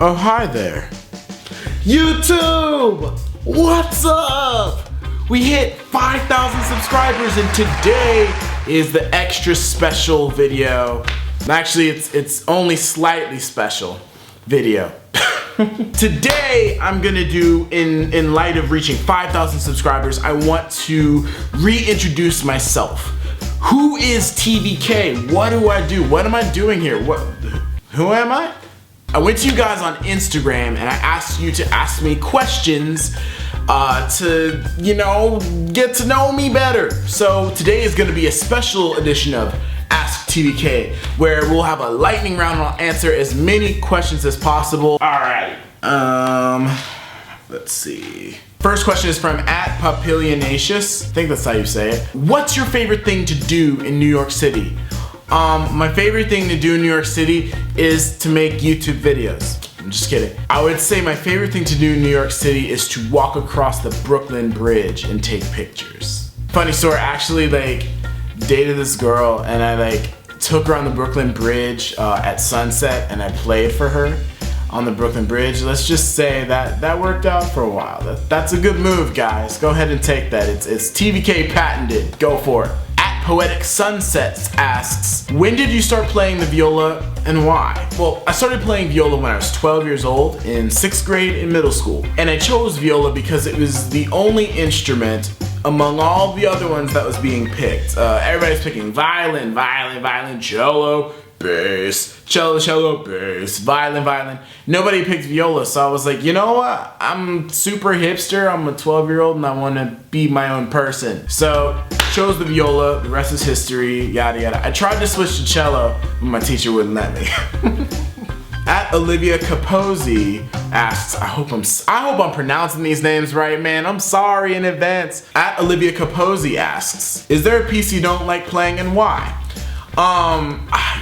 Oh, hi there. YouTube! What's up? We hit 5,000 subscribers and today is the extra special video. Actually, it's only slightly special video. Today, I'm gonna do, in light of reaching 5,000 subscribers, I want to reintroduce myself. Who is TVK? What do I do? What am I doing here? Who am I? I went to you guys on Instagram and I asked you to ask me questions to, you know, get to know me better. So today is gonna be a special edition of AskTVK, where we'll have a lightning round and I'll answer as many questions as possible. Alright, let's see. First question is from @Papilionaceous. I think that's how you say it. What's your favorite thing to do in New York City? My favorite thing to do in New York City is to make YouTube videos. I'm just kidding. I would say my favorite thing to do in New York City is to walk across the Brooklyn Bridge and take pictures. Funny story, I actually dated this girl and I took her on the Brooklyn Bridge at sunset and I played for her on the Brooklyn Bridge. Let's just say that worked out for a while. That's a good move, guys. Go ahead and take that. It's TVK patented. Go for it. Poetic Sunsets asks, when did you start playing the viola and why? Well, I started playing viola when I was 12 years old in 6th grade in middle school. And I chose viola because it was the only instrument among all the other ones that was being picked. Everybody's picking violin, cello, bass, cello, bass, violin. Nobody picked viola, so I was like, you know what? I'm super hipster, I'm a 12-year-old and I want to be my own person. So, chose the viola, the rest is history, yada yada. I tried to switch to cello, but my teacher wouldn't let me. Olivia Capozzi asks, I hope I'm pronouncing these names right, man. I'm sorry in advance. Olivia Capozzi asks, is there a piece you don't like playing and why?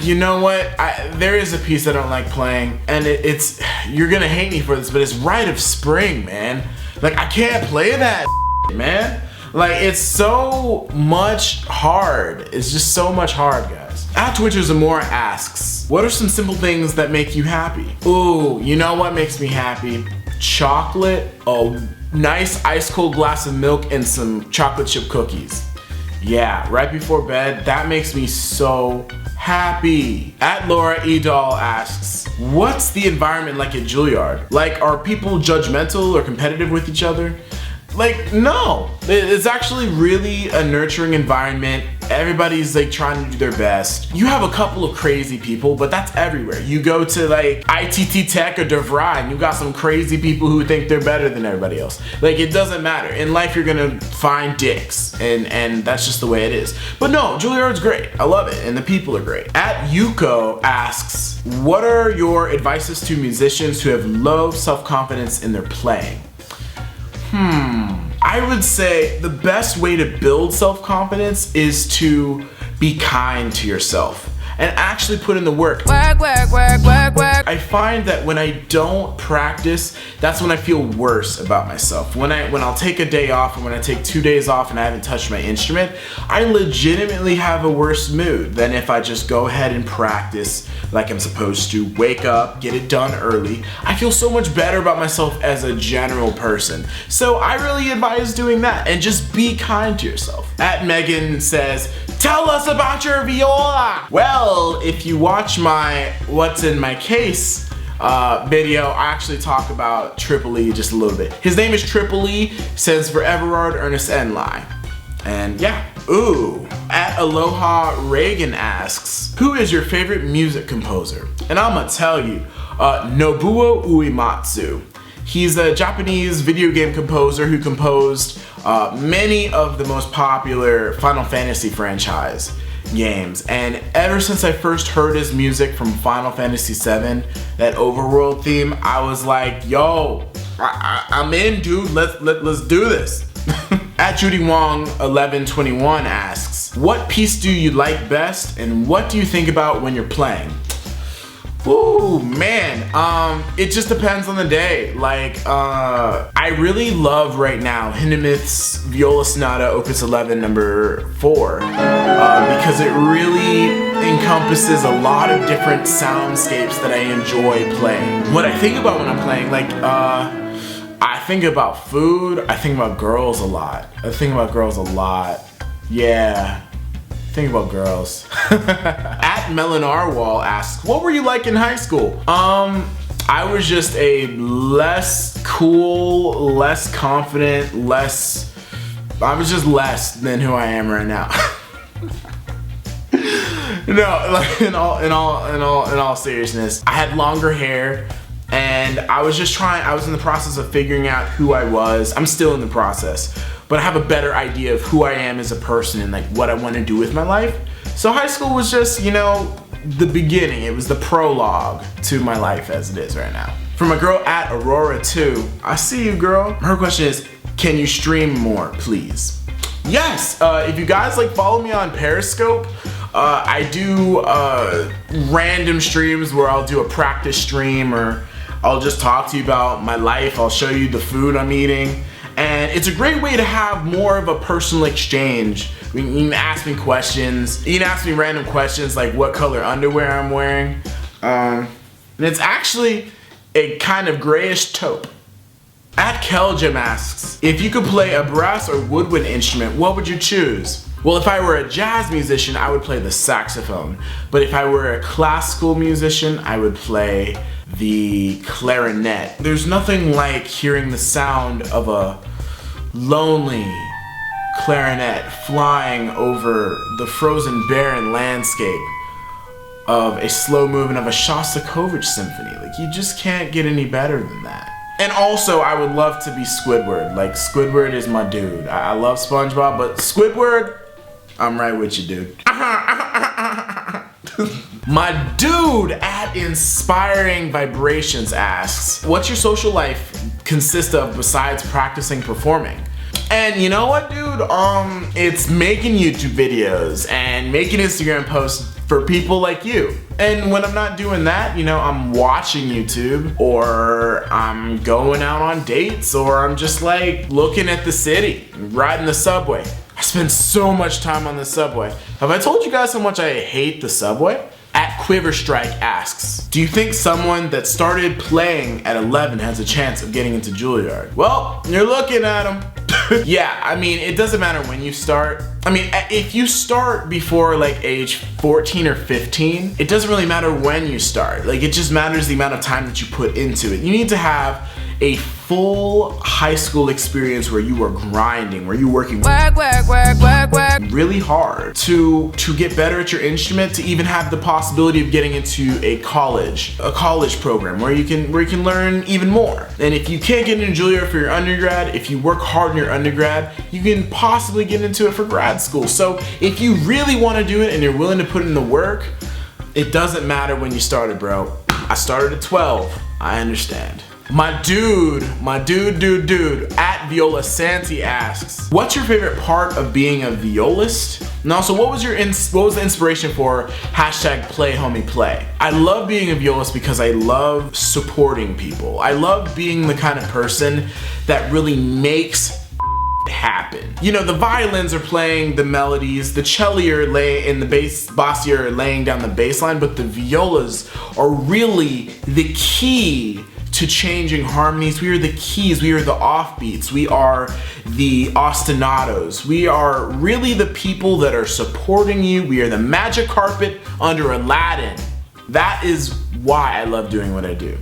You know what? There is a piece I don't like playing, and it's you're gonna hate me for this, but it's Rite of Spring, man. Like, I can't play that, man. Like, it's so much hard. It's just so much hard, guys. @TwitcherZamora asks, what are some simple things that make you happy? Ooh, you know what makes me happy? Chocolate, a nice ice cold glass of milk, and some chocolate chip cookies. Yeah, right before bed, that makes me so happy. @Laura Edall asks, what's the environment like at Juilliard? Like, are people judgmental or competitive with each other? Like, no. It's actually really a nurturing environment. Everybody's trying to do their best. You have a couple of crazy people, but that's everywhere. You go to ITT Tech or DeVry and you got some crazy people who think they're better than everybody else. It doesn't matter. In life, you're gonna find dicks, and that's just the way it is. But no, Juilliard's great. I love it, and the people are great. @Yuko asks, what are your advices to musicians who have low self-confidence in their playing? I would say the best way to build self-confidence is to be kind to yourself and actually put in the work. I find that when I don't practice, that's when I feel worse about myself. When I'll take a day off, or when I take 2 days off and I haven't touched my instrument, I legitimately have a worse mood than if I just go ahead and practice like I'm supposed to, wake up, get it done early. I feel so much better about myself as a general person. So I really advise doing that and just be kind to yourself. @Megan says, tell us about your viola. Well, if you watch my What's in My Case video, I actually talk about Triple E just a little bit. His name is Triple E, stands for Everard Ernest Enli. And yeah, ooh. @Aloha Reagan asks, who is your favorite music composer? And I'm gonna tell you, Nobuo Uematsu. He's a Japanese video game composer who composed many of the most popular Final Fantasy franchise games. And ever since I first heard his music from Final Fantasy VII, that overworld theme, I was like, yo, I'm in, dude. Let's do this. @JudyWong1121 asks, what piece do you like best and what do you think about when you're playing? Ooh, man, it just depends on the day. Like, I really love right now Hindemith's Viola Sonata Opus 11 number 4, because it really encompasses a lot of different soundscapes that I enjoy playing. What I think about when I'm playing, like, I think about food, I think about girls a lot. Yeah. Think about girls. At Melanarwall asks, what were you like in high school? I was just a less cool, less confident, I was just less than who I am right now. No, like in all seriousness, I had longer hair and I was in the process of figuring out who I was. I'm still in the process, but I have a better idea of who I am as a person and like what I want to do with my life. So high school was just, you know, the beginning. It was the prologue to my life as it is right now. From a girl at Aurora2, I see you, girl. Her question is, can you stream more, please? Yes, if you guys like follow me on Periscope, I do random streams where I'll do a practice stream or I'll just talk to you about my life. I'll show you the food I'm eating. And it's a great way to have more of a personal exchange. You can ask me questions. You can ask me random questions like what color underwear I'm wearing. And it's actually a kind of grayish taupe. At Keljam asks, if you could play a brass or woodwind instrument, what would you choose? Well, if I were a jazz musician, I would play the saxophone. But if I were a classical musician, I would play the clarinet. There's nothing like hearing the sound of a lonely clarinet flying over the frozen barren landscape of a slow movement of a Shostakovich symphony. Like, you just can't get any better than that. And also, I would love to be Squidward. Like, Squidward is my dude. I love SpongeBob, but Squidward, I'm right with you, dude. My dude at Inspiring Vibrations asks, what's your social life consist of besides practicing performing? And you know what, dude? It's making YouTube videos and making Instagram posts for people like you. And when I'm not doing that, you know, I'm watching YouTube, or I'm going out on dates, or I'm just like looking at the city, riding the subway. I spend so much time on the subway. Have I told you guys how much I hate the subway? At Quiverstrike asks, do you think someone that started playing at 11 has a chance of getting into Juilliard? Well, you're looking at them. Yeah, I mean, it doesn't matter when you start. I mean, if you start before like age 14 or 15, it doesn't really matter when you start. Like, it just matters the amount of time that you put into it. You need to have a full high school experience where you are grinding, where you're working really hard to get better at your instrument, to even have the possibility of getting into a college program where you can learn even more. And if you can't get into Juilliard for your undergrad, if you work hard in your undergrad, you can possibly get into it for grad school. So if you really want to do it and you're willing to put in the work, it doesn't matter when you started, bro. I started at 12. I understand. My dude, at Viola Santi asks, what's your favorite part of being a violist? And also, what was the inspiration for #PlayHomiePlay? I love being a violist because I love supporting people. I love being the kind of person that really makes happen. You know, the violins are playing the melodies, the celli and the bassi are laying down the bass line, but the violas are really the key to changing harmonies. We are the keys, we are the offbeats, we are the ostinatos. We are really the people that are supporting you. We are the magic carpet under Aladdin. That is why I love doing what I do.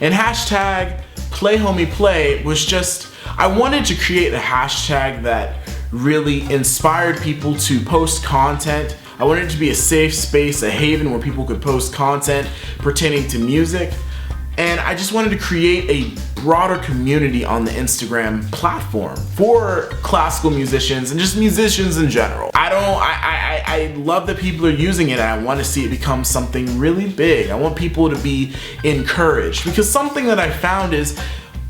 And #PlayHomiePlay was just, I wanted to create a hashtag that really inspired people to post content. I wanted it to be a safe space, a haven where people could post content pertaining to music. And I just wanted to create a broader community on the Instagram platform for classical musicians and just musicians in general. I love that people are using it, and I want to see it become something really big. I want people to be encouraged, because something that I found is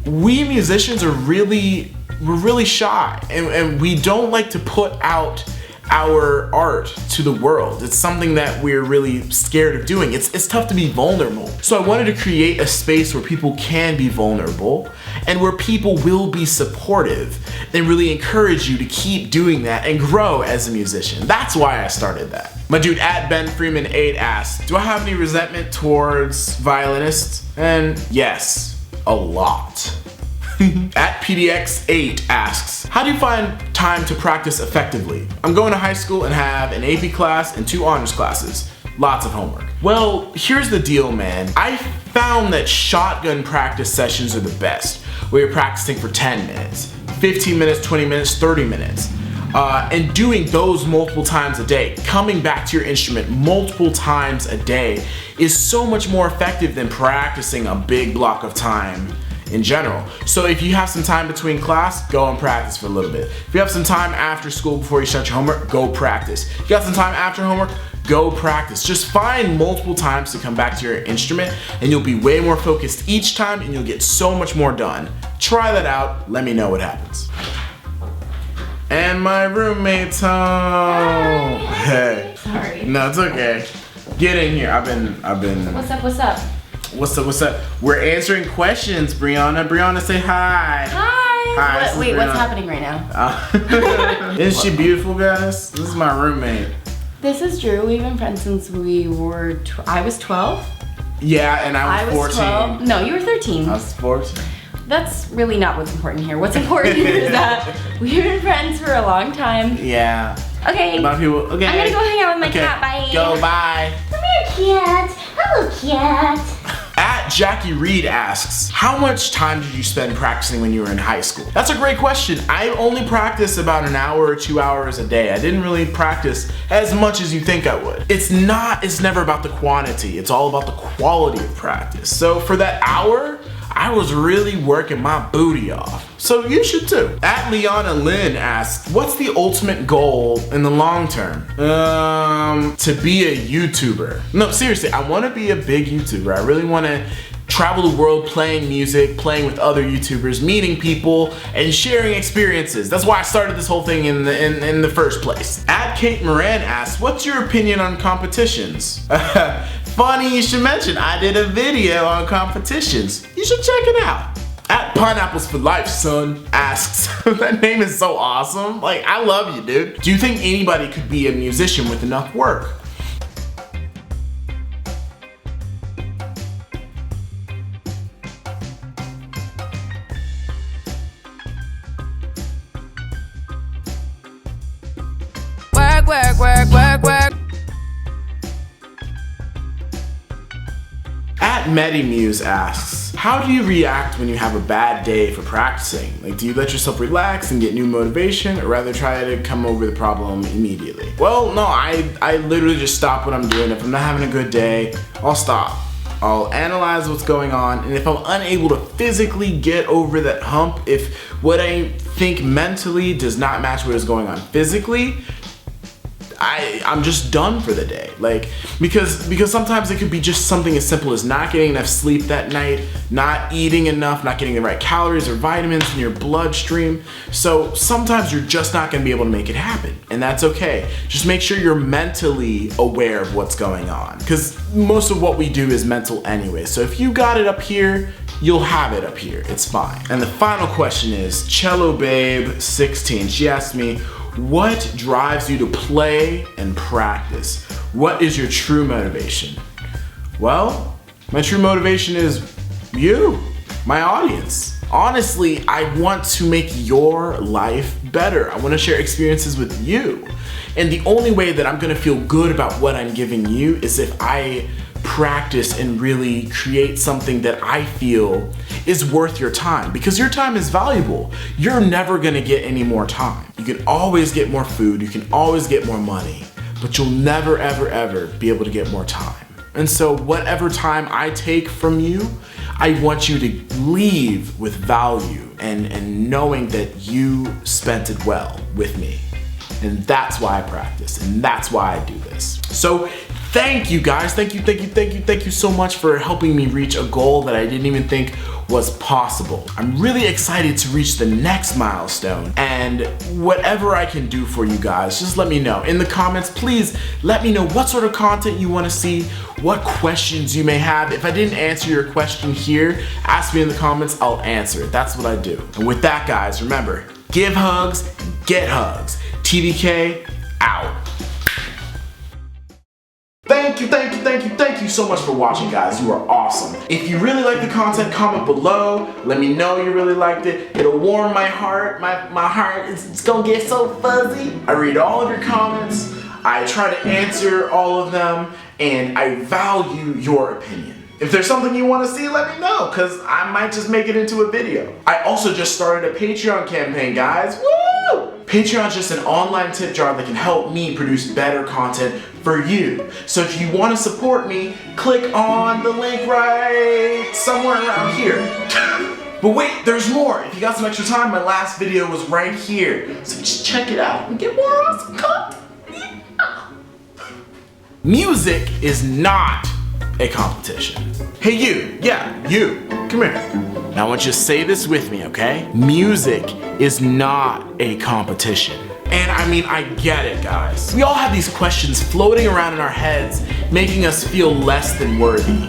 we musicians are we're really shy, and we don't like to put out our art to the world. It's something that we're really scared of doing. It's tough to be vulnerable. So I wanted to create a space where people can be vulnerable and where people will be supportive and really encourage you to keep doing that and grow as a musician. That's why I started that. My dude at Ben Freeman 8 asks, do I have any resentment towards violinists? And yes, a lot. At PDX8 asks, how do you find time to practice effectively? I'm going to high school and have an AP class and 2 honors classes. Lots of homework. Well, here's the deal, man. I found that shotgun practice sessions are the best, where you're practicing for 10 minutes, 15 minutes, 20 minutes, 30 minutes. And doing those multiple times a day, coming back to your instrument multiple times a day is so much more effective than practicing a big block of time in general. So if you have some time between class, go and practice for a little bit. If you have some time after school before you start your homework, go practice. If you got some time after homework, go practice. Just find multiple times to come back to your instrument and you'll be way more focused each time and you'll get so much more done. Try that out, let me know what happens. And my roommate's home. Hey. Sorry. No, it's okay. Get in here. I've been. What's up? What's up? We're answering questions, Brianna. Brianna, say hi. Hi. Wait, what's happening right now? Isn't she beautiful, guys? This is my roommate. This is Drew. We've been friends since we were, I was 12. Yeah, and I was 14. 12. No, you were 13. I was 14. That's really not what's important here. What's important here is that we've been friends for a long time. Yeah. Okay. A lot of people, okay. I'm gonna go hang out with my cat. Bye. Go, bye. Come here, cat. Hello, cat. At Jackie Reed asks, how much time did you spend practicing when you were in high school? That's a great question. I only practice about an hour or 2 hours a day. I didn't really practice as much as you think I would. It's never about the quantity. It's all about the quality of practice. So for that hour, I was really working my booty off. So you should too. At Liana Lynn asks, what's the ultimate goal in the long term? To be a YouTuber. No, seriously, I want to be a big YouTuber. I really want to travel the world playing music, playing with other YouTubers, meeting people, and sharing experiences. That's why I started this whole thing in the first place. At Kate Moran asks, what's your opinion on competitions? Funny you should mention, I did a video on competitions. You should check it out. At Pineapples for Life, son, asks, that name is so awesome. Like, I love you, dude. Do you think anybody could be a musician with enough work? Work. At Medimuse asks, how do you react when you have a bad day for practicing? Like, do you let yourself relax and get new motivation, or rather try to come over the problem immediately? Well, no, I literally just stop what I'm doing. If I'm not having a good day, I'll stop. I'll analyze what's going on, and if I'm unable to physically get over that hump, if what I think mentally does not match what is going on physically, I'm just done for the day. Like, because sometimes it could be just something as simple as not getting enough sleep that night, not eating enough, not getting the right calories or vitamins in your bloodstream. So sometimes you're just not gonna be able to make it happen, and that's okay. Just make sure you're mentally aware of what's going on, because most of what we do is mental anyway. So if you got it up here, you'll have it up here. It's fine. And the final question is Cello Babe 16. She asked me, what drives you to play and practice? What is your true motivation? Well, my true motivation is you, my audience. Honestly, I want to make your life better. I want to share experiences with you. And the only way that I'm gonna feel good about what I'm giving you is if I practice and really create something that I feel is worth your time, because your time is valuable. You're never gonna get any more time. You can always get more food, you can always get more money, but you'll never, ever, ever be able to get more time. And so whatever time I take from you, I want you to leave with value and knowing that you spent it well with me. And that's why I practice, and that's why I do this. So thank you guys. Thank you so much for helping me reach a goal that I didn't even think was possible. I'm really excited to reach the next milestone, and whatever I can do for you guys, just let me know. In the comments, please let me know what sort of content you want to see, what questions you may have. If I didn't answer your question here, ask me in the comments, I'll answer it. That's what I do. And with that, guys, remember, give hugs, get hugs. TVK out. Thank you so much for watching, guys. You are awesome. If you really like the content, comment below. Let me know you really liked it. It'll warm my heart. My heart is gonna get so fuzzy. I read all of your comments. I try to answer all of them, and I value your opinion. If there's something you want to see, let me know, because I might just make it into a video. I also just started a Patreon campaign, guys. Woo! Patreon is just an online tip jar that can help me produce better content for you. So if you want to support me, click on the link right somewhere around here. But wait, there's more. If you got some extra time, my last video was right here. So just check it out and get more awesome content. Music is not a competition. Hey you, yeah, you, come here. Now I want you to say this with me, okay? Music is not a competition. And I mean, I get it, guys. We all have these questions floating around in our heads, making us feel less than worthy.